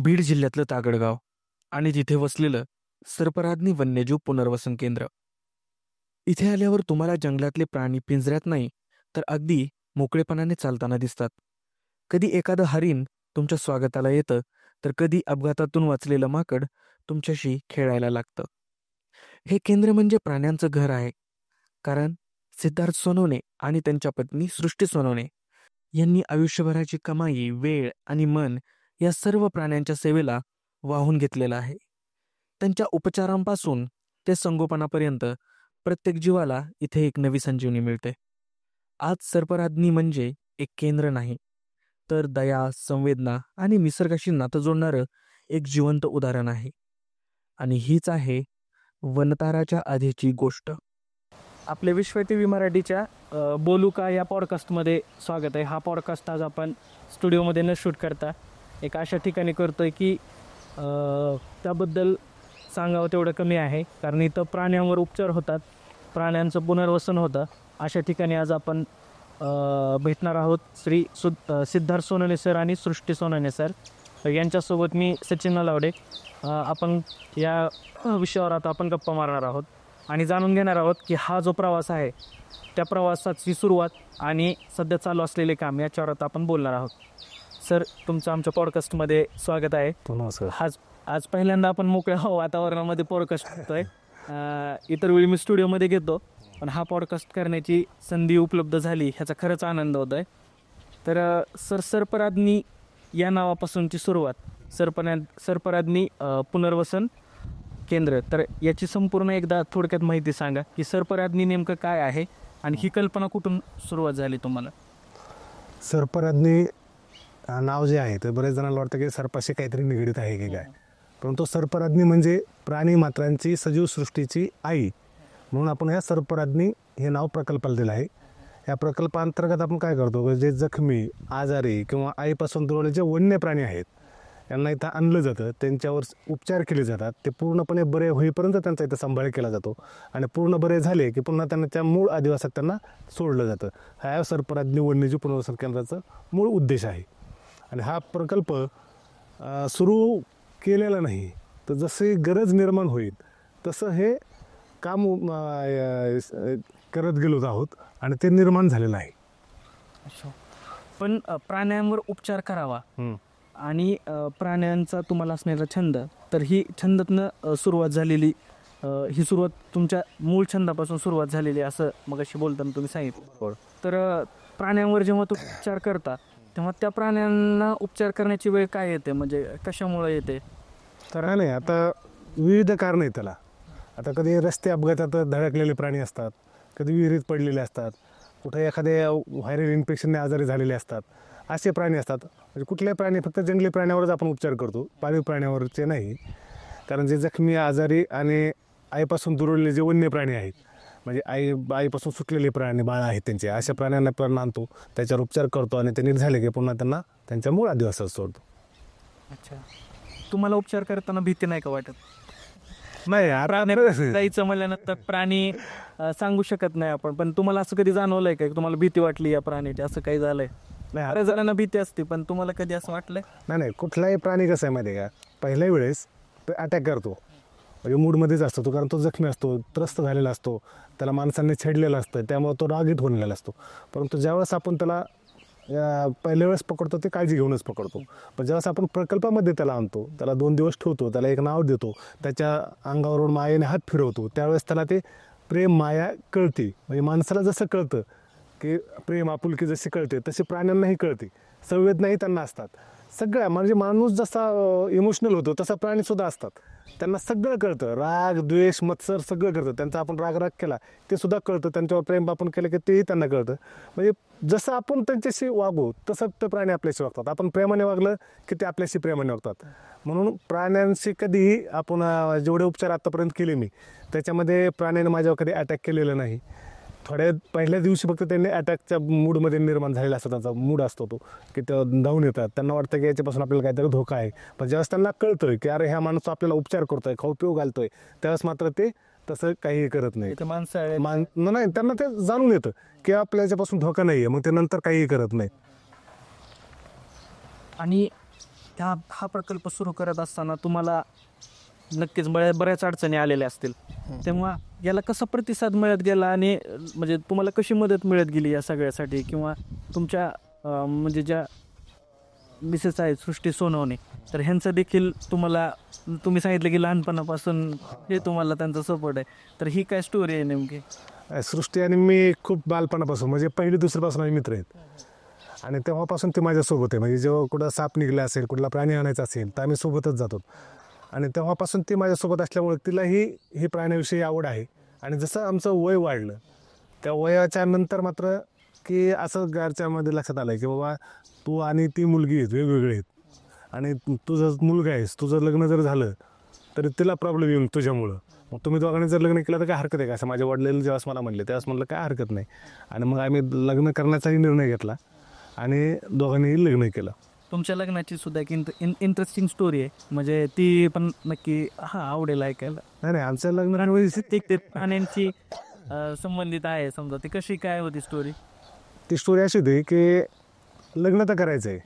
बीड जिल्ह्यातलं तागडगाव आणि तिथे वसलेलं सर्पराज्ञी वन्यजीव पुनर्वसन केंद्र. इथे आल्यावर तुम्हाला जंगलातले प्राणी पिंजऱ्यात नाही तर अगदी मोकळेपणाने चालताना दिसतात. कधी एखादं हरीण तुमच्या स्वागताला येतं, तर कधी अपघातातून वाचलेलं माकड तुमच्याशी खेळायला लागतं. हे केंद्र म्हणजे प्राण्यांचं घर आहे. कारण सिद्धार्थ सोनवणे आणि त्यांच्या पत्नी सृष्टी सोनवणे यांनी आयुष्यभराची कमाई, वेळ आणि मन या सर्व प्राण्यांच्या सेवेला वाहून घेतलेलं आहे. त्यांच्या उपचारांपासून ते संगोपनापर्यंत प्रत्येक जीवाला इथे एक नवी संजीवनी मिळते. आज सर्पराज्ञी म्हणजे एक केंद्र नाही, तर दया, संवेदना आणि निसर्गाशी नातं जोडणारं एक जिवंत उदाहरण आहे. आणि हीच आहे वनताराच्या आधीची गोष्ट. आपले विश्व टी व्ही मराठीच्या बोलू का या पॉडकास्टमध्ये स्वागत आहे. हा पॉडकास्ट आज आपण स्टुडिओमध्ये न शूट करता एक अशा ठिकाणी करतो आहे की त्याबद्दल सांगावं तेवढं कमी आहे. कारण इथं प्राण्यांवर उपचार होतात, प्राण्यांचं पुनर्वसन होतं. अशा ठिकाणी आज आपण भेटणार आहोत श्री सिद्धार्थ सोनवणे सर आणि सृष्टी सोनवणे सर यांच्यासोबत मी सचिन नलावडे. आपण या विषयावर आता आपण गप्पा मारणार आहोत आणि जाणून घेणार आहोत की हा जो प्रवास आहे त्या प्रवासाची सुरुवात आणि सध्या चालू असलेले काम याच्यावर आता आपण बोलणार आहोत. सर, तुमचं आमच्या पॉडकास्टमध्ये स्वागत आहे. नमस्कार. आज पहिल्यांदा आपण मोकळ्या वातावरणामध्ये पॉडकास्ट करतोय. इतर वेळी मी स्टुडिओमध्ये घेतो, पण हा पॉडकास्ट करण्याची संधी उपलब्ध झाली ह्याचा खरंच आनंद होतो आहे. तर सर, सर्पराज्ञी या नावापासूनची सुरुवात, सर्पराज्ञी पुनर्वसन केंद्र, तर याची संपूर्ण एकदा थोडक्यात माहिती सांगा की सर्पराज्ञी नेमकं काय आहे आणि ही कल्पना कुठून सुरुवात झाली तुम्हाला? सर्पराज्ञी नाव जे आहे ते बरेच जणांना वाटतं की सर्पाशी काहीतरी निगडीत आहे की काय, परंतु सर्पराज्ञी म्हणजे प्राणी मात्रांची सजीव सृष्टीची आई म्हणून आपण ह्या सर्पराज्ञी हे नाव प्रकल्पाला दिलं आहे. या प्रकल्पांतर्गत आपण काय करतो, जे जखमी, आजारी किंवा आईपासून दुरावलेले जे वन्य प्राणी आहेत यांना इथं आणलं जातं, त्यांच्यावर उपचार केले जातात. ते पूर्णपणे बरे होईपर्यंत त्यांचा इथं सांभाळ केला जातो आणि पूर्ण बरे झाले की पुन्हा त्यांच्या मूळ आदिवासात त्यांना सोडलं जातं. हा सर्पराज्ञी वन्यजीव पुनर्वसन केंद्राचा मूळ उद्देश आहे. आणि हा प्रकल्प सुरू केलेला नाही, तर जसे गरज निर्माण होईल तसं हे काम करत गेलो आहोत आणि ते निर्माण झालेलं आहे. पण प्राण्यांवर उपचार करावा आणि प्राण्यांचा तुम्हाला असणारा छंद, तर ही छंदातनं सुरुवात झालेली, ही सुरुवात तुमच्या मूळ छंदापासून सुरुवात झालेली असं मगाशी बोलताना तुम्ही सांगितलं. तर प्राण्यांवर जेव्हा तुम्ही उपचार करता तेव्हा त्या प्राण्यांना उपचार करण्याची वेळ काय येते, म्हणजे कशामुळे येते? तर नाही, आता विविध कारणं आहेत त्याला. आता कधी रस्ते अपघातात धडकलेले प्राणी असतात, कधी विहिरीत पडलेले असतात, कुठे एखाद्या व्हायरल इन्फेक्शनने आजारी झालेले असतात, असे प्राणी असतात. म्हणजे कुठल्याही प्राणी, फक्त जंगली प्राण्यावरच आपण उपचार करतो, पाळीव प्राण्यावरचे नाही. कारण जे जखमी, आजारी आणि आईपासून दुरावलेले जे वन्य प्राणी आहेत, म्हणजे आईपासून सुटलेले प्राणी बाळ आहेत त्यांचे, अशा प्राण्यांना पण आणतो, त्याच्यावर उपचार करतो आणि ते नीट झाले की पुन्हा त्यांना त्यांच्या मूळ आदिवासात सोडतो. अच्छा, तुम्हाला उपचार करताना भीती नाही का वाटत? नाही, जायचं म्हणल्यानंतर प्राणी सांगू शकत नाही आपण, पण तुम्हाला असं कधी जाणवलंय का तुम्हाला भीती वाटली या प्राण्याची, असं काही झालंय? नाही, बऱ्याच जणांना भीती असते, पण तुम्हाला कधी असं वाटलंय? नाही, कुठलाही प्राणी कसं आहे माहिती आहे का, पहिल्या वेळेस तो अटॅक करतो, म्हणजे मूडमध्येच असतो तो, कारण तो जखमी असतो, त्रस्त झालेला असतो, त्याला माणसांनी छेडलेलं असतं, त्यामुळे तो रागीट होऊन असतो. परंतु ज्यावेळेस आपण त्याला पहिल्या वेळेस पकडतो ते काळजी घेऊनच पकडतो, पण ज्यावेळेस आपण प्रकल्पामध्ये त्याला आणतो, त्याला 2 दिवस ठेवतो, त्याला एक नाव देतो, त्याच्या अंगावरून मायेने हात फिरवतो, त्यावेळेस त्याला ते प्रेम, माया कळते. म्हणजे माणसाला जसं कळतं की प्रेम, आपुलकी जशी कळते तशी प्राण्यांनाही कळते, संवेदनाही त्यांना असतात. सगळ्या, म्हणजे माणूस जसा इमोशनल होतो तसा प्राणीसुद्धा असतात, त्यांना सगळं कळतं. राग, द्वेष, मत्सर सगळं कळतं त्यांचा. आपण राग कळला ते सुद्धा कळतं, त्यांच्यावर प्रेम आपण केलं की तेही त्यांना कळतं. म्हणजे जसं आपण त्यांच्याशी वागू तसं ते प्राणी आपल्याशी वागतात. आपण प्रेमाने वागलं की ते आपल्याशी प्रेमाने वागतात. म्हणून प्राण्यांशी कधीही आपण जेवढे उपचार आत्तापर्यंत केले मी, त्याच्यामध्ये प्राण्याने माझ्यावर कधी अटॅक केलेलं नाही. थोड्या पहिल्या दिवशी फक्त त्यांनी अटॅकच्या मूडमध्ये निर्माण झालेला असतो, त्यांचा मूड असतो तो, की ते धावून येतात, त्यांना वाटतं की याच्यापासून आपल्याला काहीतरी धोका आहे. पण ज्यावेळेस त्यांना कळतं की अरे ह्या माणूस आपल्याला उपचार करतोय, खाऊ पिऊ घालतोय, त्यावेळेस मात्र ते तसं काही करत नाही. नाही, त्यांना ते जाणून येतं की आपल्या याच्यापासून धोका नाही आहे, मग ते नंतर काहीही करत नाही. आणि हा प्रकल्प सुरू करत असताना तुम्हाला नक्कीच बऱ्याच अडचणी आलेल्या असतील, तेव्हा याला कसा प्रतिसाद मिळत गेला आणि म्हणजे तुम्हाला कशी मदत मिळत गेली या सगळ्यासाठी, किंवा तुमच्या म्हणजे ज्या मिसेस आहेत सृष्टी सोनवणे, तर ह्यांचं देखील तुम्ही सांगितलं की लहानपणापासून हे तुम्हाला त्यांचा सपोर्ट आहे, तर ही काय स्टोरी आहे नेमकी? सृष्टी आणि मी खूप बालपणापासून म्हणजे पहिली दुसरीपासून आम्ही मित्र आहेत आणि तेव्हापासून ते माझ्यासोबत आहे. म्हणजे जेव्हा कुठं साप निघला असेल, कुठला प्राणी आणायचा असेल तर आम्ही सोबतच जातो आणि तेव्हापासून ती माझ्यासोबत असल्यामुळे तिलाही ही प्राण्याविषयी आवड आहे. आणि जसं आमचं वय वाढलं त्या वयाच्या नंतर मात्र की असं घरच्यामध्ये लक्षात आलं की बाबा तू आणि ती मुलगी आहेत, वेगवेगळे आहेत आणि तुझं मुलगा आहेस, तुझं लग्न जर झालं तरी तिला प्रॉब्लेम येईल तुझ्यामुळं. मग तुम्ही दोघांनी जर लग्न केलं तर काय हरकत आहे का, असं माझ्या वडिलांनी जेव्हा मला म्हणले तेव्हाच म्हटलं काय हरकत नाही. आणि मग आम्ही लग्न करण्याचाही निर्णय घेतला आणि दोघांनीही लग्न केलं. तुमच्या लग्नाची सुद्धा एक इंटरेस्टिंग स्टोरी आहे, म्हणजे ती पण नक्की आवडेल ऐकायला. नाही आमचं लग्न ते प्राण्यांची संबंधित आहे समजा, ती कशी काय होती स्टोरी? ती स्टोरी अशी होती की लग्न तर करायचं आहे,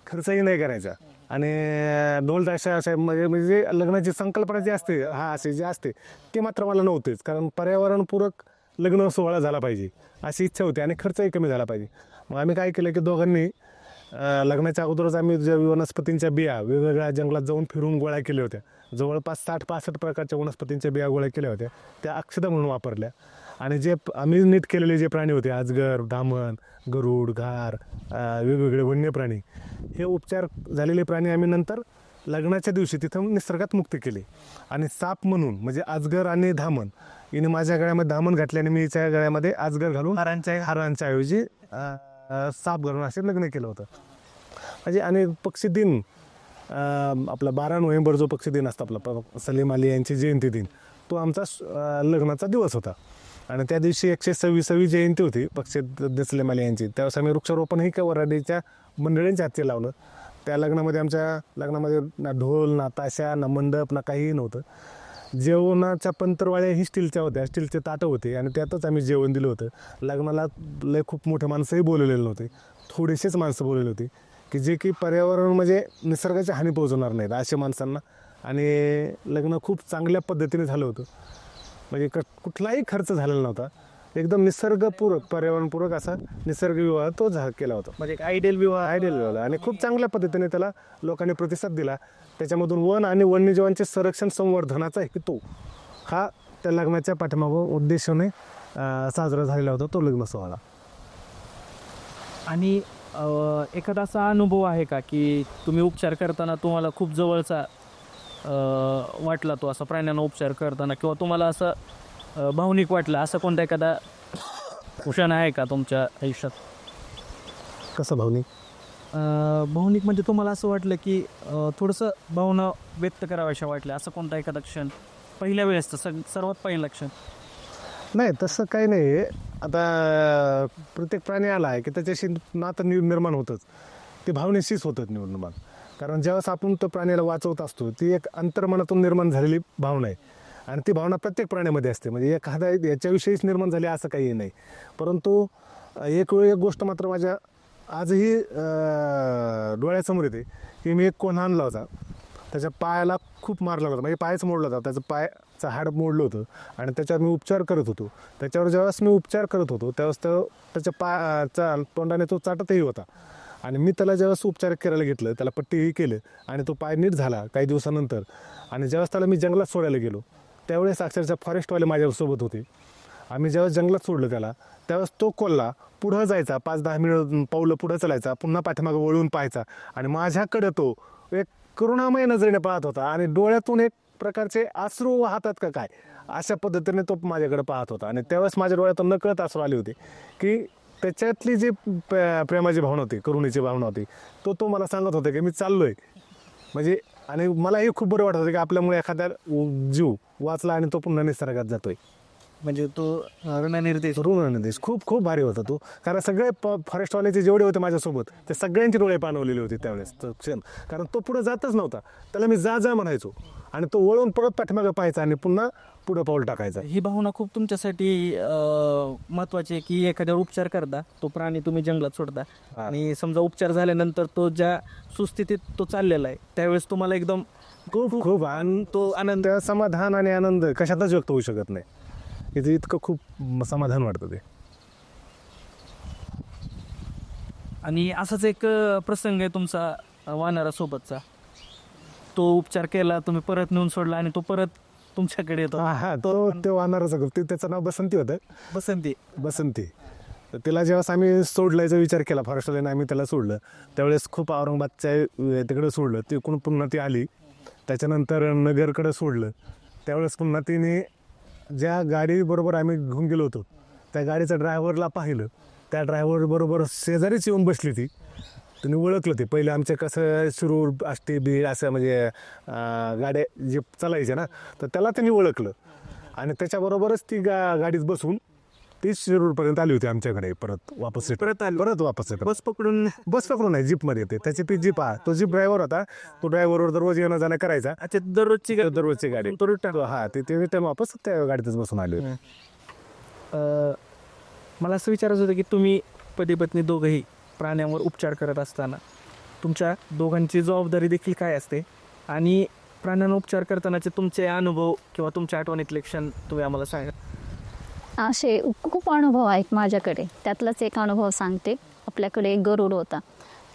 खर्चही नाही करायचा आणि ढोल ताशा अशा म्हणजे लग्नाची संकल्पना जी असते असे जे असते ते मात्र मला नव्हतेच. कारण पर्यावरणपूरक लग्न सोहळा झाला पाहिजे अशी इच्छा होती आणि खर्चही कमी झाला पाहिजे. मग आम्ही काय केलं की दोघांनी लग्नाच्या अगोदरच आम्ही ज्या वनस्पतींच्या बिया वेगवेगळ्या जंगलात जाऊन फिरून गोळा केल्या होत्या. जवळपास 60-65 प्रकारच्या वनस्पतींच्या बिया गोळा केल्या होत्या, त्या अक्षता म्हणून वापरल्या. आणि जे आम्ही नीट केलेले जे प्राणी होते, अजगर, धामण, गरुड, घार, वेगवेगळे वन्य प्राणी, हे उपचार झालेले प्राणी आम्ही नंतर लग्नाच्या दिवशी तिथं निसर्गात मुक्त केले. आणि साप म्हणून म्हणजे अजगर आणि धामण, हिने माझ्या गळ्यामध्ये धामण घातल्याने मी हिच्या गळ्यामध्ये अजगर घालून हारांच्या ऐवजी साप घालून असे लग्न केलं होतं. म्हणजे आणि पक्षी दिन आपला 12 नोव्हेंबर जो पक्षी दिन असतो आपला सलीम अली यांची जयंती दिन, तो आमचा लग्नाचा दिवस होता. आणि त्या दिवशी 126वी जयंती होती पक्षी सलीम अली यांची. त्यावेळेस आम्ही वृक्षारोपणही का वराडीच्या मंडळींच्या हाती लावलं. त्या आमच्या लग्नामध्ये ना ढोल ना ताशा ना मंडप ना काहीही नव्हतं. जेवणाच्या पंतरवाळ्या ही स्टीलच्या होत्या, स्टीलचे ताटं होते आणि त्यातच आम्ही जेवण दिलं होतं. लग्नाला लय खूप मोठे माणसंही बोलवलेले नव्हते, थोडेसेच माणसं बोलवली होती की जे की पर्यावरण म्हणजे निसर्गाची हानी पोहोचवणार नाहीत अशा माणसांना. आणि लग्न खूप चांगल्या पद्धतीने झालं होतं. म्हणजे कुठलाही खर्च झालेला नव्हता, एकदम निसर्गपूरक पर्यावरणपूरक असा निसर्ग विवाह तो केला होता. म्हणजे एक आयडियल विवाह आणि खूप चांगल्या पद्धतीने त्याला लोकांनी प्रतिसाद दिला. त्याच्यामधून वन आणि वन्यजीवांचे संरक्षण संवर्धनाचा हेतू हा त्या लग्नाच्या पाठीमागं उद्देशाने साजरा झालेला होता तो लग्न सोहळा. आणि एखादा असा अनुभव आहे का की तुम्ही उपचार करताना तुम्हाला खूप जवळचा वाटला तो, असा प्राण्यांना उपचार करताना, किंवा तुम्हाला असं भावनिक वाटलं, असं कोणता एखादा क्षण आहे का तुमच्या आयुष्यात? कसं भावनिक? भावनिक म्हणजे तुम्हाला असं वाटलं की थोडंसं भावना व्यक्त कराव्याशा वाटल्या, असं कोणता एखादा क्षण पहिल्या वेळेस, सर्वात पहिला क्षण? नाही तसं काही नाही. आता प्रत्येक प्राणी आला आहे की त्याच्याशी नातं निर्माण होतंच, ते भावनेशीच होतं निर्माण. कारण ज्यावेळेस आपण तो प्राण्याला वाचवत असतो ती एक अंतर्मनातून निर्माण झालेली भावना आहे आणि ती भावना प्रत्येक प्राण्यामध्ये असते. म्हणजे एखादा याच्याविषयीच निर्माण झाली असं काही नाही. परंतु एक गोष्ट मात्र माझ्या आजही डोळ्यासमोर येते की मी एक कोण आणला होता, त्याच्या पायाला खूप मार लागला होता, म्हणजे पायच मोडला होता, त्याचं पायचं हाड मोडलं होतं आणि त्याच्यावर मी उपचार करत होतो. त्याच्यावर ज्यावेळेस मी उपचार करत होतो त्यावेळेस त्याच्या पायाचा तोंडाने तो चाटतही होता. आणि मी त्याला ज्यावेळेस उपचार करायला घेतलं, त्याला पट्टीही केलं आणि तो पाय नीट झाला काही दिवसानंतर. आणि ज्यावेळेस त्याला मी जंगलात सोडायला गेलो त्यावेळेस अक्षरशः फॉरेस्टवाले माझ्यासोबत होते. आम्ही ज्यावेळेस जंगलात सोडलं त्याला त्यावेळेस तो कोल्हा पुढं जायचा, 5-10 मिनिट पावलं पुढं चालायचा, पुन्हा पाठीमागं वळून पाहायचा आणि माझ्याकडं तो एक करुणामय नजरेने पाहत होता आणि डोळ्यातून एक प्रकारचे अश्रू वाहतात का काय अशा पद्धतीने तो माझ्याकडे पाहत होता. आणि त्यावेळेस माझ्या डोळ्यातून नकळत अश्रू आले होते की त्याच्यातली जी प्रेमाची भावना होती, करुणेची भावना होती, तो मला सांगत होता की मी चाललोय. म्हणजे आणि मलाही खूप बरं वाटत होतं की आपल्यामुळे एखादा जीव वाचला आणि तो पुन्हा निसर्गात जातोय. म्हणजे तो ऋणनिर्देश खूप खूप भारी होता तो. कारण सगळे फॉरेस्टवाल्याचे जेवढे होते माझ्यासोबत ते सगळ्यांचे डोळे पाणवलेले होते त्यावेळेस तो क्षण. कारण तो पुढे जातच नव्हता, त्याला मी जा म्हणायचो आणि तो वळून परत पाठीमागं पाहायचा आणि पुन्हा पुढं पाऊल टाकायचं. ही भावना खूप तुमच्यासाठी महत्वाची आहे की एखाद्यावर उपचार करता, तो प्राणी तुम्ही जंगलात सोडता आणि समजा उपचार झाल्यानंतर तो ज्या सुस्थितीत तो चाललेला आहे त्यावेळेस तुम्हाला एकदम खूप खूप तो आनंद, समाधान आणि आनंद कशातच व्यक्त होऊ शकत नाही. इथे इतकं खूप समाधान वाटतं ते. आणि असाच एक प्रसंग आहे तुमचा वानरासोबतचा. तो उपचार केला, तुम्ही परत नेऊन सोडला आणि तो परत तुमच्याकडे येतो. हा तो वानराचा ग्रुप, त्याचं नाव बसंती होतं. बसंती. तर तिला जेव्हा आम्ही सोडलायचा विचार केला, फॉरेस्टवाल्याने आम्ही त्याला सोडलं, त्यावेळेस खूप औरंगाबादच्या तिकडे सोडलं, तिकडून पुन्हा ती आली. त्याच्यानंतर नगरकडे सोडलं. त्यावेळेस पुन्हा तिने ज्या गाडीबरोबर आम्ही घेऊन गेलो होतो त्या गाडीच्या ड्रायव्हरला पाहिलं. त्या ड्रायव्हर बरोबर शेजारीच येऊन बसली ती. तिने ओळखलं. ते पहिले आमच्या कसं शिरूर आष्टी बीड असं म्हणजे गाड्या जे चालायचे ना, तर त्याला त्यांनी ओळखलं आणि त्याच्याबरोबरच ती गाडीत बसून ती शिरूरपर्यंत आली होती आमच्याकडे. परत वापस बस पकडून नाही, जीपमध्ये येते. त्याची ती जीप, तो जीप ड्रायव्हर होता. तो ड्रायव्हरवर दररोज येणं जाणं करायचा. अच्छा, दररोजची गाडी. हा, ते रिटर्न वापस त्या गाडीतच बसून आले होते. मला असं विचारायचं होतं की तुम्ही पती पत्नी दोघंही प्राण्यांवर उपचार करत असताना तुमच्या दोघांची जबाबदारी देखील काय असते आणि प्राण्यांवर उपचार करतानाचे तुमचे अनुभव किंवा तुमच्या आठवणीतले क्षण तुम्ही आम्हाला सांगा. असे खूप अनुभव आहेत माझ्याकडे. त्यातलाच एक अनुभव सांगते. आपल्याकडे एक गरुड होता.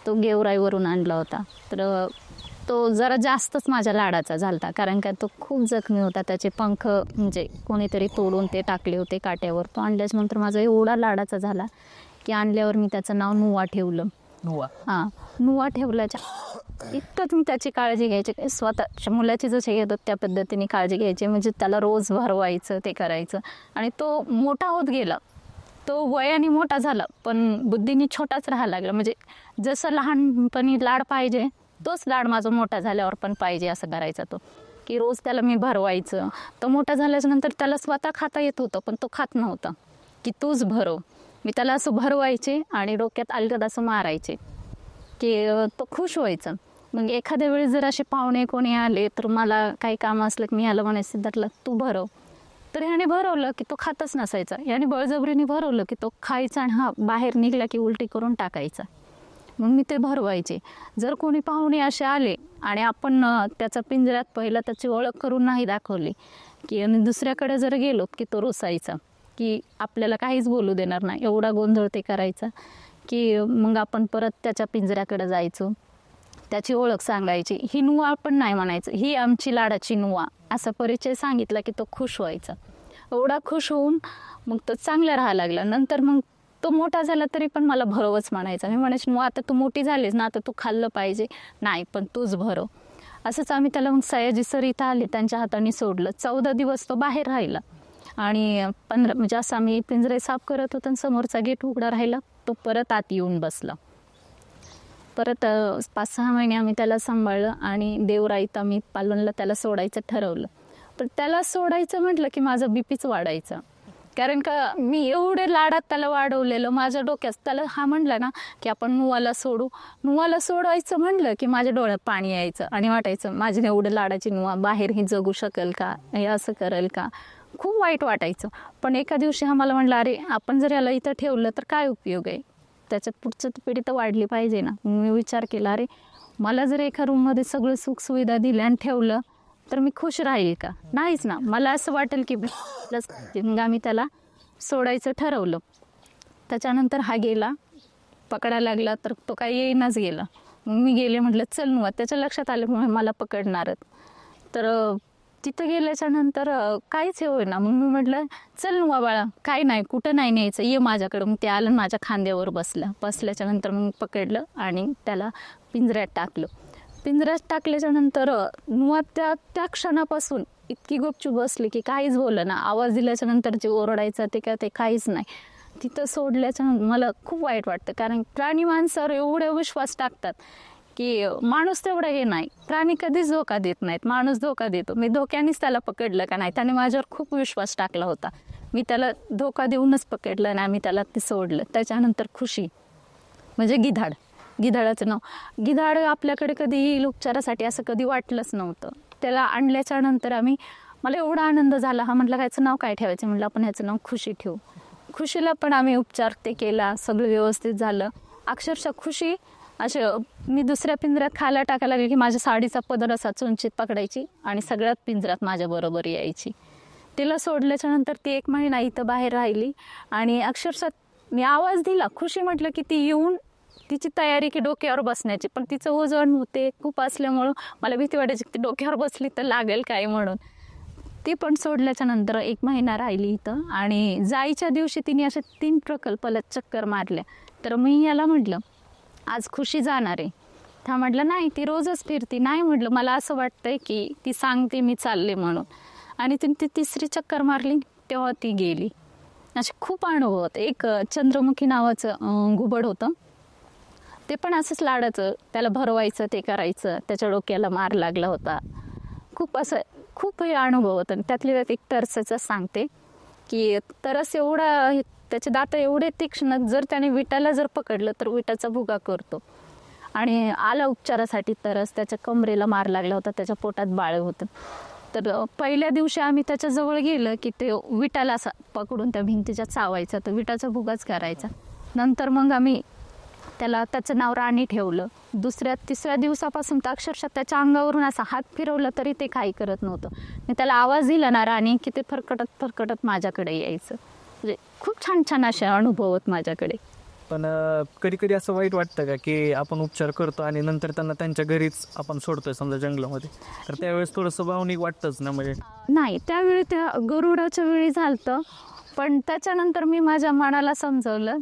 तो गेवराईवरून आणला होता. तर तो जरा जास्तच माझ्या लाडाचा झाला होता, कारण का तो खूप जखमी होता. त्याचे पंख म्हणजे कोणीतरी तोडून ते टाकले होते काट्यावर. तो आणल्याच्यानंतर माझा एवढा लाडाचा झाला की आणल्यावर मी त्याचं नाव नुवा ठेवलं. नुवा ठेवल्याच्या इतकंच मी त्याची काळजी घ्यायची. स्वतःच्या मुलाची जशी घेतो त्या पद्धतीने काळजी घ्यायची. म्हणजे त्याला रोज भरवायचं, ते करायचं. आणि तो मोठा होत गेला. तो वयाने मोठा झाला पण बुद्धीने छोटाच राहायला लागला. म्हणजे जसं लहानपणी लाड पाहिजे तोच लाड माझा मोठा झाल्यावर पण पाहिजे असं करायचा तो. की रोज त्याला मी भरवायचं. तो मोठा झाल्याच्या नंतर त्याला स्वतः खाता येत होतं पण तो खात नव्हता. की तूच भरव. मी त्याला असं भरवायचे आणि डोक्यात आलं असं मारायचे की तो खुश व्हायचा. मग एखाद्या वेळेस जर असे पाहुणे कोणी आले तर मला काही काम असलं की मी याला म्हणायचं, सिद्धार्थला तू भरव. तर ह्याने भरवलं की तो खातच नसायचा. याने बळजबरीने भरवलं की तो खायचा आणि हा बाहेर निघला की उलटी करून टाकायचा. मग मी ते भरवायचे. जर कोणी पाहुणे असे आले आणि आपण त्याचा पिंजऱ्यात पहिला त्याची ओळख करून नाही दाखवली की आणि दुसऱ्याकडे जर गेलो की तो रुसायचा की आपल्याला काहीच बोलू देणार नाही. एवढा गोंधळ ते करायचा की मग आपण परत त्याच्या पिंजऱ्याकडे जायचो. त्याची ओळख सांगायची. ही नुवा पण नाही म्हणायचं, ही आमची लाडाची नुवा असा परिचय सांगितला की तो खुश व्हायचा. एवढा खुश होऊन मग तो चांगला राहायला लागला. नंतर मग तो मोठा झाला तरी पण मला भरवच म्हणायचा. मी म्हणायची मग आता तू मोठी झालीस ना, आता तू खाल्लं पाहिजे. नाही पण तूच भरव. असंच आम्ही त्याला मग सयाजी सर इथं आले, त्यांच्या हाताने सोडलं. 14 दिवस तो बाहेर राहिला आणि 15 म्हणजे असं आम्ही पिंजरे साफ करत होतो आणि समोरचा गेट उघडा राहिला. तो परत आत येऊन बसला. परत 5-6 महिने आम्ही त्याला सांभाळलं आणि देवराईत आम्ही पालवणला त्याला सोडायचं ठरवलं. पण त्याला सोडायचं म्हटलं की माझा बीपीच वाढायचा. कारण का मी एवढे लाडात त्याला वाढवलेलं. माझ्या डोक्यात त्याला हा म्हणला ना की आपण नुवाला सोडू. नुवाला सोडायचं म्हटलं की माझ्या डोळ्यात पाणी यायचं आणि वाटायचं माझी एवढं लाडाची नुवा बाहेर ही जगू शकेल का, हे असं करेल का. खूप वाईट वाटायचं. पण एका दिवशी हा मला म्हणला, अरे आपण जर याला इथं ठेवलं तर काय उपयोग आहे, त्याच्यात पुढचं पिढी तर वाढली पाहिजे ना. मी विचार केला, अरे मला जर एका रूममध्ये सगळं सुखसुविधा दिल्या आणि ठेवलं तर मी खुश राहील का, नाहीच ना. मला असं वाटेल की मग आम्ही त्याला सोडायचं ठरवलं. त्याच्यानंतर हा गेला, पकडायला लागला तर तो काही येईनाच गेला. मग मी गेले, म्हटलं चल नुवा. त्याच्या लक्षात आलं मला पकडणारच. तर तिथं गेल्याच्या नंतर काहीच हे होईना. मग मी म्हटलं चल नुवा बाळा, काय नाही, कुठं नाही न्यायचं, ये माझ्याकडं. मग ते आलं माझ्या खांद्यावर बसल्याच्या नंतर मग पकडलं आणि त्याला पिंजऱ्यात टाकलं. पिंजऱ्यात टाकल्याच्या नंतर नुवा त्या क्षणापासून इतकी गुपचूप बसली की काहीच बोललं ना. आवाज दिल्याच्या नंतर जे ओरडायचं ते काहीच नाही. तिथं सोडल्याच्या मला खूप वाईट वाटतं. कारण प्राणी माणसावर एवढे विश्वास टाकतात की माणूस तेवढं हे नाही. प्राणी कधीच धोका देत नाहीत, माणूस धोका देतो. मी धोक्यानेच त्याला पकडलं का नाही, त्याने माझ्यावर खूप विश्वास टाकला होता. मी त्याला धोका देऊनच पकडलं आणि आम्ही त्याला ते सोडलं. त्याच्यानंतर खुशी म्हणजे गिधाडाचं नाव. गिधाड आपल्याकडे कधी येईल उपचारासाठी असं कधी वाटलंच नव्हतं. त्याला आणल्याच्या नंतर आम्ही मला एवढा आनंद झाला. हा म्हटलं ह्याचं नाव काय ठेवायचं, म्हटलं आपण ह्याचं नाव खुशी ठेवू. खुशीला पण आम्ही उपचार ते केला, सगळं व्यवस्थित झालं. अक्षरशः खुशी असे मी दुसऱ्या पिंजऱ्यात खायला टाकायला लागली की माझ्या साडीचा पदर असा चुंचीत पकडायची आणि सगळ्यात पिंजऱ्यात माझ्या बरोबर यायची. तिला सोडल्याच्या नंतर ती 1 महिना इथं बाहेर राहिली आणि अक्षरशः मी आवाज दिला, खुशी म्हटलं की ती येऊन तिची तयारी की डोक्यावर बसण्याची, पण तिचं वजन होते खूप असल्यामुळं मला भीती वाटायची की ती डोक्यावर बसली तर लागेल काय म्हणून. ती पण सोडल्याच्या नंतर 1 महिना राहिली इथं आणि जायच्या दिवशी तिने असे 3 प्रकल्पाला चक्कर मारल्या. तर मी याला म्हटलं आज खुशी जाणार आहे. हा म्हटलं नाही ती रोजच फिरती. नाही म्हटलं मला असं वाटतंय की ती सांगते मी चालले म्हणून. आणि ती 3री चक्कर मारली तेव्हा ती गेली. असे खूप अनुभव होते. एक चंद्रमुखी नावाचं घुबड होतं, ते पण असंच लाडाचं, त्याला भरवायचं ते करायचं, त्याच्या डोक्याला मार लागला होता. खूप हे अनुभव होतं. त्यातली त्यात एक तरसाचं सांगते की तरस एवढा, त्याचे दात एवढे तीक्ष्ण, जर त्याने विटाला जर पकडलं तर विटाचा भुगा करतो. आणि आला उपचारासाठी तरस, त्याच्या कमरेला मार लागला होता, त्याच्या पोटात बाळ होतं. तर पहिल्या दिवशी आम्ही त्याच्याजवळ गेलं की ते विटाला असा पकडून त्या भिंतीच्या चावायचा, तर विटाचा भुगाच करायचा. नंतर मग आम्ही त्याचं नाव राणी ठेवलं. 2ऱ्या-3ऱ्या दिवसापासून तर अक्षरशः त्याच्या अंगावरून असा हात फिरवला तरी ते काही करत नव्हतं. मी त्याला आवाज दिला ना राणी की ते फरकटत माझ्याकडे यायचं. म्हणजे खूप छान छान असे अनुभव होत माझ्याकडे. पण कधी कधी असं वाईट वाटतं का की आपण उपचार करतो आणि नंतर त्यांना त्यांच्या घरीच आपण सोडतोय समजा जंगलामध्ये, तर त्यावेळेस थोडंसं भावनिक वाटतंच ना? म्हणजे नाही, त्यावेळी त्या गरुडाच्या वेळी झालं, पण त्याच्यानंतर मी माझ्या मनाला समजवलं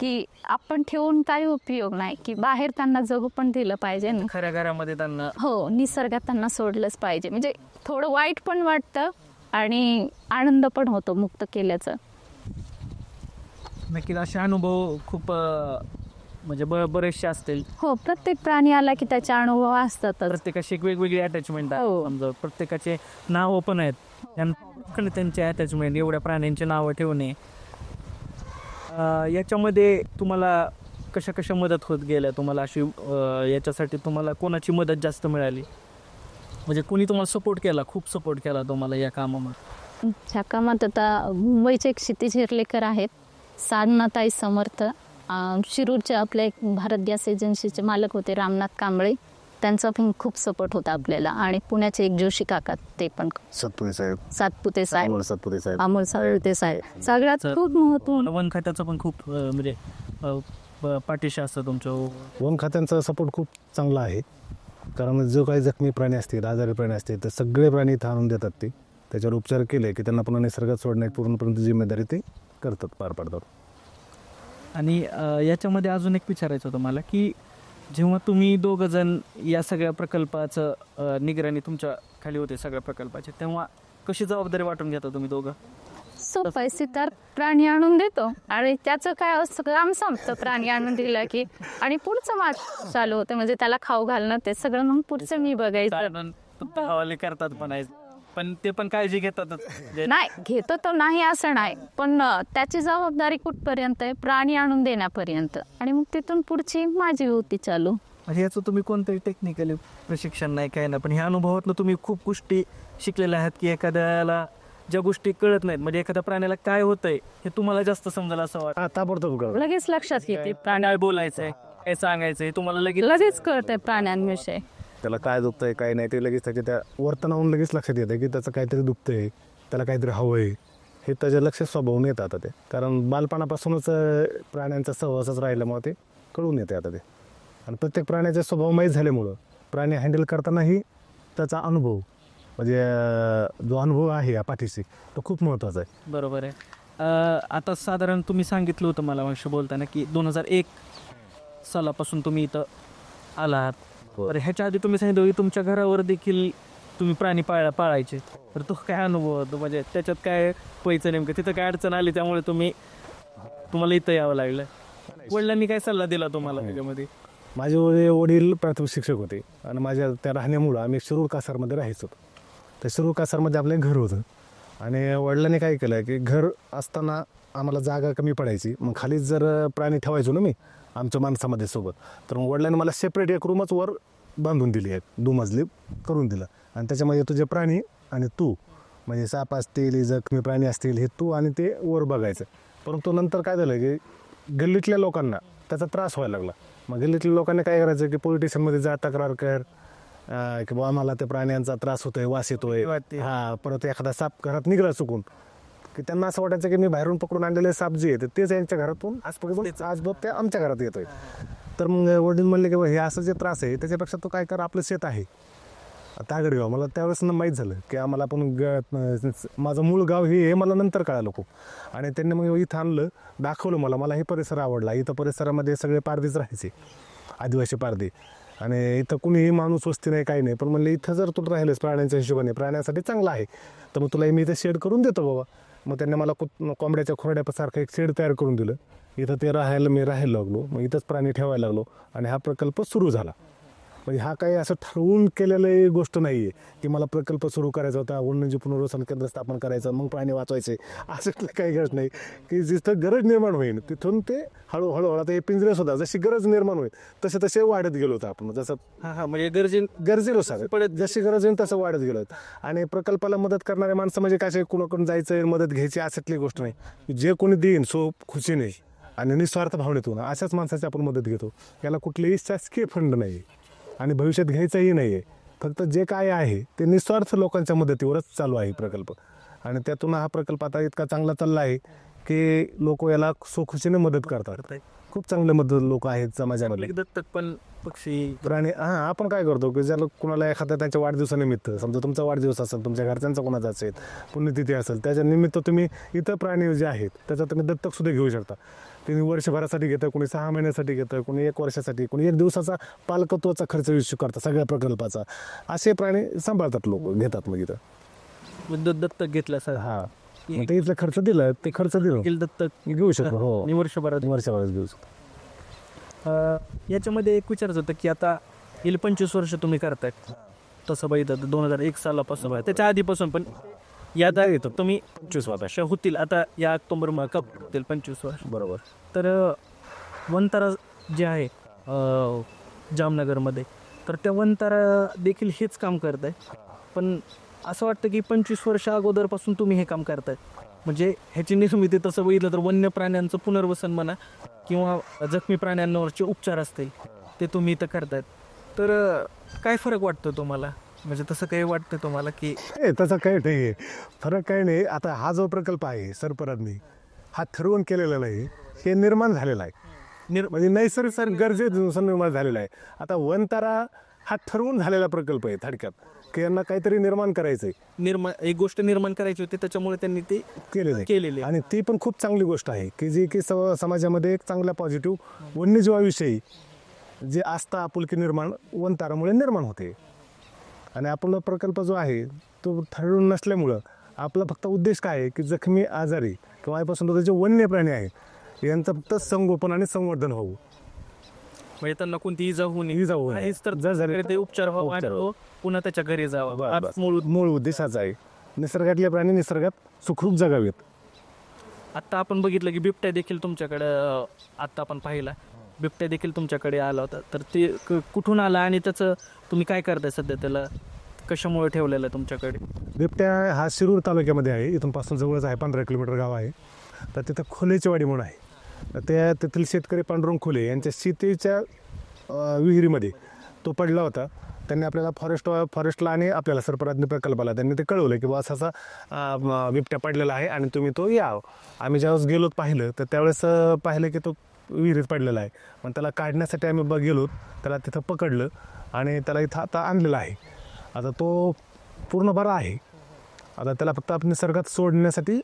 की आपण ठेवून काही उपयोग नाही, की बाहेर त्यांना जगू पण दिलं पाहिजे ना. खऱ्या घरामध्ये त्यांना निसर्गात त्यांना सोडलंच पाहिजे. म्हणजे थोडं वाईट पण वाटतं आणि आनंद पण होतो मुक्त केल्याचं. नक्कीच असे अनुभव खूप म्हणजे बरेचसे असतील. प्रत्येक प्राणी आला की त्याचे अनुभव असतातच. प्रत्येकाशी एक वेगवेगळी अटॅचमेंट आहे. समजा प्रत्येकाचे नावं पण आहेत, त्यांचे अटॅचमेंट, एवढ्या प्राण्यांचे नावं ठेवणे. याच्यामध्ये तुम्हाला कशा मदत होत गेल्या? तुम्हाला अशी याच्यासाठी तुम्हाला कोणाची मदत जास्त मिळाली? म्हणजे कोणी तुम्हाला सपोर्ट केला, खूप सपोर्ट केला तुम्हाला या कामामध्ये? ह्या कामात आता मुंबईचे एक क्षितिज हिरलेकर आहेत, साधनाताई समर्थ, शिरूरचे आपले एक भारत गॅस एजन्सीचे मालक होते रामनाथ कांबळे, त्यांचा पण खूप सपोर्ट होता आपल्याला. आणि पुण्याचे एक जोशी काका, ते पण सातपुते साहेब, अमोल सातपुते साहेब, सगळ्यात खूप महत्त्व. वन खात्याचं पण खूप म्हणजे पाठीशी असतं तुमचं. वन खात्यांचा सपोर्ट खूप चांगला आहे, कारण जो काही जखमी प्राणी असतील, आजारी प्राणी असतील, तर सगळे प्राणी इथं आणून देतात. ते त्याच्यावर उपचार केले की त्यांना पुन्हा निसर्गात सोडण्याची पूर्णपर्यंत जिम्मेदारी ते करतात, पार पाडतात. आणि याच्यामध्ये अजून एक विचारायचं होतं मला की जेव्हा तुम्ही 2 जण या सगळ्या प्रकल्पाचं निगराणी तुमच्या खाली होते सगळ्या प्रकल्पाचे, तेव्हा कशी जबाबदारी वाटून घेता तुम्ही दोघं? पैसे तर प्राणी आणून देतो आणि त्याचं काय असतं, काम संपतं प्राणी आणून दिला की, आणि पुढचं माझ चालू होतं. म्हणजे त्याला खाऊ घालणं ते सगळं मग पुढचं मी बघायचं. हवाले करतात पण ते पण काळजी घेतातच. नाही घेतो तो नाही असं नाही, पण त्याची जबाबदारी कुठपर्यंत आहे, प्राणी आणून देण्यापर्यंत, आणि मग तिथून पुढची माझी होती चालू. म्हणजे याचं तुम्ही कोणतंही टेक्निकली प्रशिक्षण नाही काय ना, पण ह्या अनुभवातनं तुम्ही खूप गोष्टी शिकलेल्या आहात की एखाद्याला ज्या गोष्टी कळत नाहीत, म्हणजे एखाद्या प्राण्याला काय होतंय हे तुम्हाला जास्त समजायला असं वाटतं. ताबडतोब लगेच लक्षात येते प्राण्याला बोलायचंय, काय सांगायचंय, तुम्हाला लगेच कळतंय प्राण्यांविषयी. त्याला काय दुखतंय काय नाही ते लगेच त्याच्या त्या वर्तनावरून लगेच लक्षात येतं की त्याचं काहीतरी दुखतंय, त्याला काहीतरी हवंय, हे त्याच्या लक्षात स्वभावून येतं आता ते. कारण बालपणापासूनच प्राण्यांचा सहवासच राहिल्यामुळे ते कळून येते आता ते. आणि प्रत्येक प्राण्याचा स्वभाव माहीत झाल्यामुळं प्राणी हँडल करतानाही त्याचा अनुभव, म्हणजे जो अनुभव आहे या पाठीशी, तो खूप महत्त्वाचा आहे. बरोबर आहे. आता साधारण तुम्ही सांगितलं होतं मला मागशी बोलताना की 2001 सालापासून तुम्ही इथं आलात. तर ह्याच्या आधी तुम्ही सांगितलं की तुमच्या घरावर देखील तुम्ही प्राणी पाळायचे, तर तो काय अनुभव होतो? म्हणजे त्याच्यात काय व्हायचं नेमकं? तिथं काय अडचण आली त्यामुळे तुम्हाला इथं यावं लागलं? वडिलांनी काय सल्ला दिला तुम्हाला त्याच्यामध्ये? माझे वडील प्राथमिक शिक्षक होते आणि माझ्या त्या राहण्यामुळं आम्ही शिरूर कासारमध्ये राहायचो. तर शिरूर कासारमध्ये आपलं घर होतं आणि वडिलांनी काय केलं की घर असताना आम्हाला जागा कमी पडायची, मग खालीच जर प्राणी ठेवायचो ना मी आमच्या माणसामध्ये सोबत, तर मग वडिलांनी मला सेपरेट एक रूमच वर बांधून दिली, एक 2 मजली करून दिलं, आणि त्याच्यामध्ये तुझे प्राणी आणि तू म्हणजे साप असतील, जखमी प्राणी असतील, हे तू आणि ते वर बघायचं. परंतु नंतर काय झालं की गल्लीतल्या लोकांना त्याचा त्रास व्हायला लागला. मग गल्लीतल्या लोकांनी काय करायचं की पोलीस स्टेशनमध्ये जा, तक्रार कर की बाबा आम्हाला त्या प्राण्यांचा त्रास होतोय, वास येतोय. हां, परत एखादा साप घरात निघाला चुकून की त्यांना असं वाटायचं की मी बाहेरून पकडून आणलेले साप जे आहेत तेच यांच्या घरातून आज बघ ते आमच्या घरात येतोय. तर मग वडील म्हणले की हे असं जे त्रास आहे त्याच्यापेक्षा तो काय कर, आपलं शेत आहे तागड गाव. मला त्यावेळेस माहीत झालं की आम्हाला आपण माझं मूळ गाव हे मला नंतर कळालं खूप. आणि त्यांनी मग इथं आणलं, दाखवलं मला हे परिसर आवडला. इथं परिसरामध्ये सगळे पारधीच राहायचे, आदिवासी पारधी. आणि इथं कुणीही माणूस वस्ती नाही, काही नाही. पण म्हणले इथं जर तू राहिलेस प्राण्यांच्या हिशोबाने, प्राण्यासाठी चांगलं आहे, तर मग तुला मी इथं शेड करून देतो बाबा. मग त्यांनी मला कोंबड्याच्या खोरड्यासारखं एक शेड तयार करून दिलं. इथं ते मी राहायला लागलो. मग इथंच प्राणी ठेवायला लागलो आणि हा प्रकल्प सुरू झाला. म्हणजे हा काही असं ठरवून केलेली गोष्ट नाही आहे की मला प्रकल्प सुरू करायचा होता, वन्यजीव पुनर्वसन केंद्र स्थापन करायचं, मग प्राणी वाचवायचे, असं काही गरज नाही. की जिथं गरज निर्माण होईल तिथून ते हळूहळू आता हे पिंजरे सुद्धा जशी गरज निर्माण होईल तसे तसे वाढत गेलो होतो आपण. जसं म्हणजे गरजेनुसार पण जशी गरज येईल तसं वाढत गेलो. आणि प्रकल्पाला मदत करणारे माणसं म्हणजे काय, कुणाकडून जायचं मदत घ्यायची अशातली गोष्ट नाही. जे कोणी देईन सो खुशीने आणि निस्वार्थ भावनेतून अशाच माणसाची आपण मदत घेतो. याला कुठलेही शासकीय फंड नाही आणि भविष्यात घ्यायचंही नाही आहे. फक्त जे काय आहे ते निस्वार्थ लोकांच्या मदतीवरच चालू आहे प्रकल्प. आणि त्यातून हा प्रकल्प आता इतका चांगला चालला आहे की लोक याला स्वखुशीने मदत करतात. खूप चांगले मदत लोक आहेत समाजामध्ये. दत्तक पण पक्षी प्राणी आपण काय करतो की ज्याला कुणाला एखाद्या त्यांच्या वाढदिवसानिमित्त, समजा तुमचा वाढदिवस असेल, तुमच्या घरच्यांचा कोणाचा असेल, पुण्यतिथी असेल, त्याच्या निमित्त तुम्ही इतर प्राणी जे आहेत त्याचा तुम्ही दत्तक सुद्धा घेऊ शकता. तुम्ही वर्षभरासाठी घेतं, कोणी 6 महिन्यासाठी घेतं, कोणी 1 वर्षासाठी, कोणी 1 दिवसाचा पालकत्वाचा खर्च इश्यू करतात सगळ्या प्रकल्पाचा. असे प्राणी सांभाळतात लोक, घेतात. मग इथं दत्तक घेतलं सर. मग ते इथलं खर्च दिलं, ते खर्च दिलं दत्तक घेऊ शकतो. हो, वर्षभरात घेऊ शकतो. याच्यामध्ये एक विचारायचं होतं की आता गेली 25 वर्ष तुम्ही करतायत, तसं बघितलं 2001 सालापासून, त्याच्या आधीपासून पण यादा येतो तुम्ही 25 वर्ष होतील आता या ऑक्टोबर कप होतील 25 वर्ष. बरोबर. तर वनतारा जे आहे जामनगरमध्ये, तर त्या वनतारा देखील हेच काम करत आहे. पण असं वाटतं की 25 वर्ष अगोदरपासून तुम्ही हे काम करतायत, म्हणजे ह्याची निर्मिती तसं बघितलं तर वन्य प्राण्यांचं पुनर्वसन म्हणा किंवा जखमी प्राण्यांवरचे उपचार असतील ते तुम्ही इथं करतायत. तर काय फरक वाटतो तुम्हाला, म्हणजे तसं काही वाटतं तुम्हाला की तसं काही नाही आहे, फरक काही नाही. आता हा जो प्रकल्प आहे सरपरांनी हा ठरवून केलेला नाही, हे निर्माण झालेला आहे. म्हणजे नैसर्गिक गरजेनुसार निर्माण झालेला आहे. आता वनतारा हा ठरवून झालेला प्रकल्प आहे थडक्यात, की यांना काहीतरी निर्माण करायचं आहे, एक गोष्ट निर्माण करायची होती, त्याच्यामुळे त्यांनी ते केलेले. आणि ती पण खूप चांगली गोष्ट आहे की जी की समाजामध्ये एक चांगला पॉझिटिव्ह वन्यजीवाविषयी जे आस्था आपुलकी निर्माण वनतारामुळे निर्माण होते. आणि आपला प्रकल्प जो आहे तो ठरवून नसल्यामुळं आपला फक्त उद्देश काय आहे की जखमी, आजारी किंवा यापासून जे वन्य प्राणी आहेत यांचं फक्त संगोपन आणि संवर्धन व्हावं, म्हणजे त्यांना कोणती इजा होऊ नये, तर जर झाले ते उपचार व्हावा, पुन्हा त्याच्या घरी जावं. मूळ उद्देशाचा आहे. निसर्गातले प्राणी निसर्गात सुखरूप जगावेत. आत्ता आपण बघितलं की बिबट्या देखील तुमच्याकडं, आत्ता आपण पाहिला बिबट्या देखील तुमच्याकडे आला होता, तर ते कुठून आला आणि त्याचं तुम्ही काय करताय सध्या, त्याला कशामुळे ठेवलेलं आहे तुमच्याकडे? बिबट्या हा शिरूर तालुक्यामध्ये आहे, इथून पासून जवळच आहे, 15 किलोमीटर गाव आहे. तर तिथं खोलेचेवाडी म्हणून आहे. त्या तेथील शेतकरी पांडुरंग खोले यांच्या शेतीच्या विहिरीमध्ये तो पडला होता. त्यांनी आपल्याला फॉरेस्टला आणि आपल्याला सरपराज्ञी प्रकल्पाला त्यांनी ते कळवलं की बस असा बिबट्या पडलेला आहे आणि तुम्ही तो या. आम्ही ज्यावेळेस गेलो पाहिलं तर त्यावेळेस पाहिलं की तो विहिरीत पडलेला आहे. मग त्याला काढण्यासाठी आम्ही गेलो, त्याला तिथं पकडलं आणि त्याला इथं आता आणलेला आहे. आता तो पूर्ण बरा आहे. आता त्याला फक्त आपण निसर्गात सोडण्यासाठी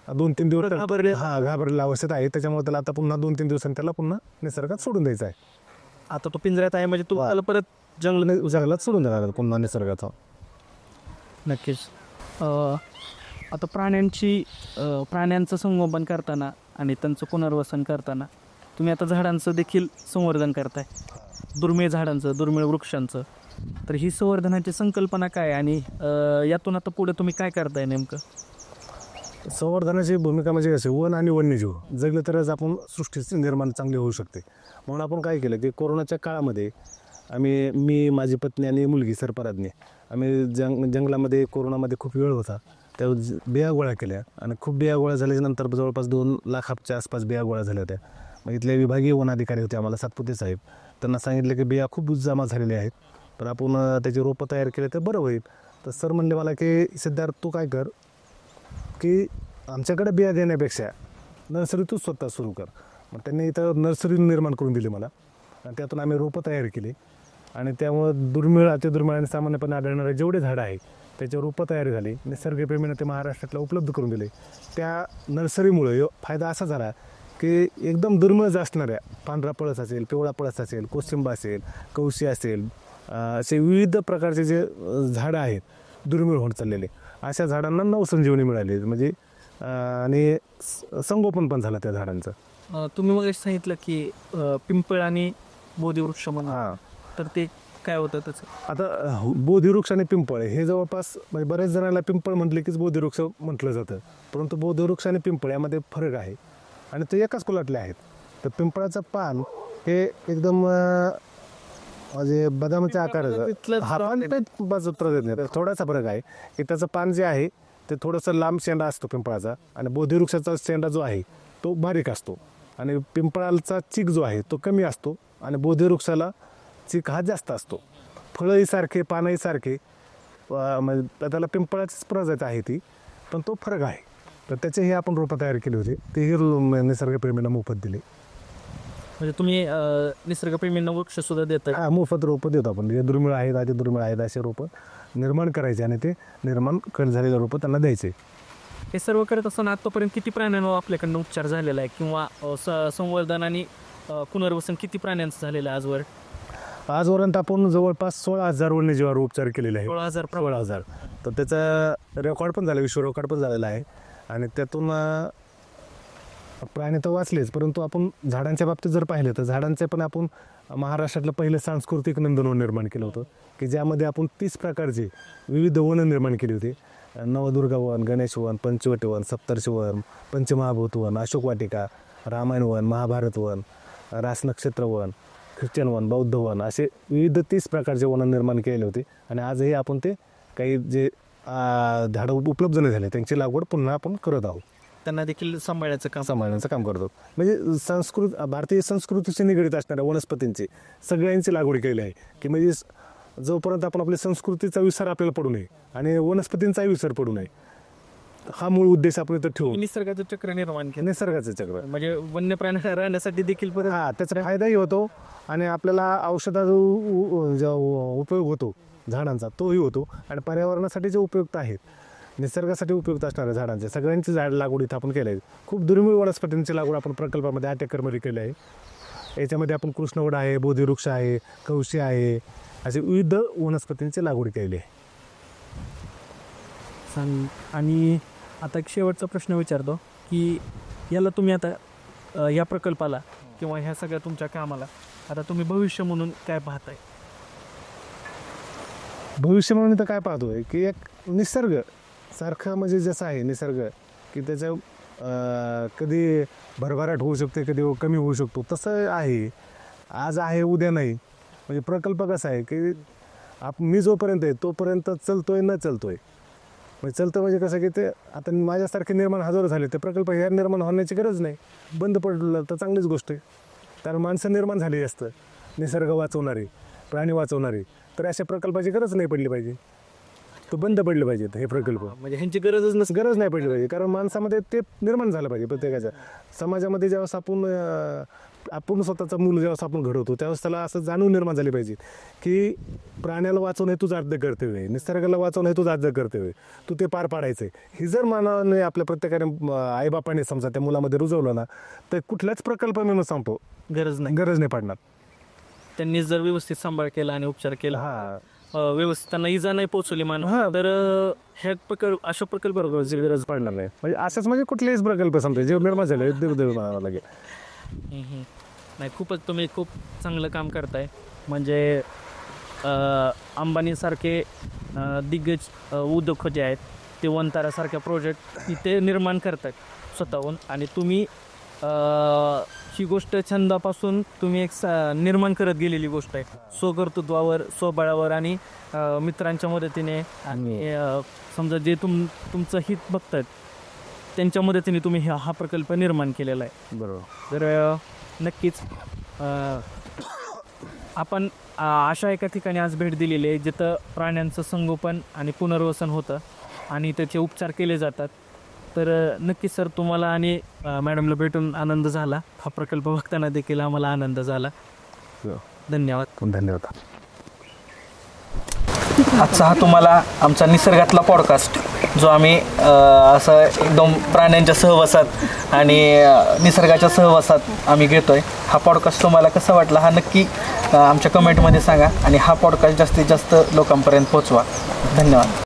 2-3 दिवस घाबरलेला अवस्थेत आहे. त्याच्यामुळे त्याला आता पुन्हा 2-3 दिवसांनी त्याला पुन्हा निसर्गात सोडून द्यायचं आहे. आता तो पिंजऱ्यात आहे म्हणजे तुम्हाला परत जंगलात सोडून द्यायला पुन्हा निसर्गाचा. नक्कीच. आता प्राण्यांचं संगोपन करताना आणि त्यांचं पुनर्वसन करताना तुम्ही आता झाडांचं देखील संवर्धन करताय, दुर्मिळ झाडांचं, दुर्मिळ वृक्षांचं. तर ही संवर्धनाची संकल्पना काय आणि यातून आता पुढे तुम्ही काय करताय नेमकं? संवर्धनाची भूमिका म्हणजे कशी, वन आणि वन्यजीव जगले तरच आपण सृष्टीची निर्माण चांगली होऊ शकते. म्हणून आपण काय केलं की कोरोनाच्या काळामध्ये मी, माझी पत्नी आणि मुलगी सरपराज्ञी आम्ही जंगलामध्ये कोरोनामध्ये खूप वेळ होता त्या बिया गोळा केल्या आणि खूप बिया गोळा झाल्याच्यानंतर जवळपास 2 लाखाच्या आसपास बिया गोळा झाल्या होत्या. मग इथले विभागीय वन अधिकारी होते आम्हाला सातपुते साहेब, त्यांना सांगितलं की बिया खूप जमा झालेल्या आहेत, तर आपण त्याची रोपं तयार केले तर बरं होईल. तर सर म्हणले मला की सिद्धार्थ तू काय कर की आमच्याकडे बिया देण्यापेक्षा नर्सरी तू स्वतः सुरू कर. मग त्यांनी इथं नर्सरी निर्माण करून दिली मला आणि त्यातून आम्ही रोपं तयार केली आणि त्यामुळं दुर्मिळ अतिदुर्मिळ आणि सामान्यपणे आढळणारे जेवढे झाडं आहे त्याच्या रोपं तयार झाली. निसर्गप्रेमीनं ते महाराष्ट्रातला उपलब्ध करून दिले. त्या नर्सरीमुळे फायदा असा झाला की एकदम दुर्मिळ असणाऱ्या पांढरा पळस असेल, पिवळा पळस असेल, कोशिंबा असेल, कवशी असेल, असे विविध प्रकारचे जे झाडं आहेत दुर्मिळ होत चाललेले, अशा झाडांना नवसंजीवनी मिळाली. म्हणजे आणि संगोपन पण झालं त्या झाडांचं. तुम्ही मग सांगितलं की पिंपळ आणि बोधिवृक्ष म्हणून, हां, तर ते काय होतं त्याचं? आता बोधिवृक्ष आणि पिंपळ हे जवळपास म्हणजे बऱ्याच जणांना पिंपळ म्हटले कीच बोधिवृक्ष म्हटलं जातं, परंतु बोधिवृक्ष आणि पिंपळ यामध्ये फरक आहे आणि ते एकाच कुलातले आहेत. तर पिंपळाचं पान हे एकदम म्हणजे बदामाच्या आकाराचं, हा पान नाही, थोडासा फरक आहे की त्याचं पान जे आहे ते थोडंसं लांब शेंडा असतो पिंपळाचा आणि बोधिवृक्षाचा शेंडा जो आहे तो बारीक असतो आणि पिंपळाचा चीक जो आहे तो कमी असतो आणि बोधिवृक्षाला चीक हा जास्त असतो. फळंही सारखे, पानंही सारखे, म्हणजे त्याला पिंपळाचीच प्रजाती आहे ती, पण तो फरक आहे. तर त्याचेही आपण रोपं तयार केली होती, तेही निसर्गप्रेमींना मोफत दिले. म्हणजे तुम्ही निसर्गप्रेमींना वृक्ष सुद्धा देता? हा, मोफत रोपं देतो आपण. जे दुर्मिळ आहेत, अति दुर्मिळ आहेत असे रोपं निर्माण करायचे आणि ते निर्माण झालेले रोपं त्यांना द्यायचे. हे सर्व करत असताना आतापर्यंत किती प्राण्यांवर आपल्याकडनं उपचार झालेला आहे किंवा संवर्धन आणि पुनर्वसन किती प्राण्यांचं झालेलं आहे आजवर? आजपर्यंत आपण जवळपास 16,000 वन्यजीवावर उपचार केलेले आहे. 16,000. तर त्याचा रेकॉर्ड पण झाला, विश्व रेकॉर्ड पण झालेला आहे आणि त्यातून प्राणी तर वाचलेच, परंतु आपण झाडांच्या बाबतीत जर पाहिलं तर झाडांचे पण आपण महाराष्ट्रातलं पहिलं सांस्कृतिक नंदनवन निर्माण केलं होतं की ज्यामध्ये आपण 30 प्रकारचे विविध वन निर्माण केली होती. नवदुर्गा वन, गणेश वन, पंचवटी वन, सप्तर्षी वन, पंचमहाभूत वन, अशोक वाटिका, रामायण वन, महाभारत वन, रास नक्षत्र वन, ख्रिश्चन वन, बौद्ध वन, असे विविध 30 प्रकारचे वन निर्माण केले होते आणि आजही आपण ते काही जे झाडं उपलब्ध नाही झाले त्यांची लागवड पुन्हा आपण करत आहोत. त्यांना देखील सांभाळण्याचं काम करतो. म्हणजे भारतीय संस्कृतीशी निगडीत असणाऱ्या वनस्पतींची सगळ्यांची लागवड केली आहे की म्हणजे जोपर्यंत आपण आपल्या संस्कृतीचा विसर आपल्याला पडू नये आणि वनस्पतींचाही विसर पडू नये, हा मूळ उद्देश आपण इथं ठेवून निसर्गाचं चक्र निर्माण केलं. निसर्गाचं चक्र म्हणजे वन्य प्राण्यांना राहण्यासाठी देखील हा, त्याचा फायदाही होतो आणि आपल्याला औषधाचा उपयोग होतो झाडांचा, तोही होतो आणि पर्यावरणासाठी जे उपयुक्त आहेत, निसर्गासाठी उपयुक्त असणाऱ्या झाडांचे सगळ्यांची झाड लागवड इथं आपण केलं आहे. खूप दुर्मिळ वनस्पतींची लागवड आपण प्रकल्पामध्ये 8 एकरमध्ये केली आहे. याच्यामध्ये आपण कृष्णवड आहे, बोधिवृक्ष आहे, कवशी आहे, असे विविध वनस्पतींची लागवड केली आहे. आणि आता एक शेवटचा प्रश्न विचारतो की याला तुम्ही आता या प्रकल्पाला किंवा ह्या सगळ्या तुमच्या कामाला आता तुम्ही भविष्य म्हणून काय पाहताय? भविष्य म्हणून तर काय पाहतोय की एक निसर्ग सारखं म्हणजे जसं आहे निसर्ग की त्याचं कधी भरभराट होऊ शकते, कधी कमी होऊ शकतो, तसं आहे. आज आहे, उद्या नाही. म्हणजे प्रकल्प कसा आहे की मी जोपर्यंत आहे तोपर्यंत चलतोय न चलतोय. म्हणजे चलतं म्हणजे कसं की ते आता माझ्यासारखे निर्माण हजारो झाले, ते प्रकल्प ह्या निर्माण होण्याची गरज नाही. बंद पडलं तर चांगलीच गोष्ट आहे, कारण माणसं निर्माण झाली असतं निसर्ग वाचवणारे, प्राणी वाचवणारे, तर अशा प्रकल्पाची गरज नाही पडली पाहिजे, तो बंद पडले पाहिजेत हे प्रकल्प. म्हणजे ह्यांची गरज नाही पडली पाहिजे, कारण माणसामध्ये ते निर्माण झालं पाहिजे. प्रत्येकाच्या समाजामध्ये ज्यावेळेस आपण स्वतःचा मूल ज्यावेळेस आपण घडवतो त्यावेळेस त्याला असं जाणून निर्माण झाली पाहिजे की प्राण्याला वाचवणं हे तुझं आद्य कर्तव्य आहे, निसर्गाला वाचवणं हे तुझं आद्य कर्तव्य आहे, तू ते पार पाडायचं आहे. ही जर मानवाने आपल्या प्रत्येकाने आईबापाने समजा त्या मुलामध्ये रुजवलं ना, तर कुठल्याच प्रकल्प मी सांगतो गरज नाही पडणार. त्यांनी जर व्यवस्थित सांभाळ केला आणि उपचार केला, व्यवस्थित त्यांना इजा नाही पोहोचवली तर ह्या अशा प्रकल्पाची गरज पडणार नाही. म्हणजे असंच म्हणजे कुठलेच प्रकल्प समजा जे निर्माण झाले लागेल. नाही, खूपच तुम्ही खूप चांगलं काम करताय. म्हणजे अंबानीसारखे दिग्गज उद्योग जे आहेत ते वनतारासारख्या प्रोजेक्ट इथे निर्माण करतात स्वतःहून, आणि तुम्ही ही गोष्ट छंदापासून तुम्ही एक निर्माण करत गेलेली गोष्ट आहे. स्वकर्तृत्वावर, स्वबळावर आणि मित्रांच्या मदतीने आणि समजा जे तुमचं हित बघतात त्यांच्या मदतीने तुम्ही हा प्रकल्प निर्माण केलेला आहे. बरोबर. तर नक्कीच आपण अशा एका ठिकाणी आज भेट दिलेली आहे जिथं प्राण्यांचं संगोपन आणि पुनर्वसन होतं आणि त्याचे उपचार केले जातात. तर नक्कीच सर तुम्हाला आणि मॅडमला भेटून आनंद झाला. हा प्रकल्प बघताना देखील आम्हाला आनंद झाला. धन्यवाद. धन्यवाद. आजचा हा तुम्हाला आमचा निसर्गातला पॉडकास्ट जो आम्ही असं एकदम प्राण्यांच्या सहवासात आणि निसर्गाच्या सहवासात आम्ही घेतोय, हा पॉडकास्ट तुम्हाला कसा वाटला हा नक्की आमच्या कमेंटमध्ये सांगा आणि हा पॉडकास्ट जास्तीत जास्त लोकांपर्यंत पोहोचवा. धन्यवाद.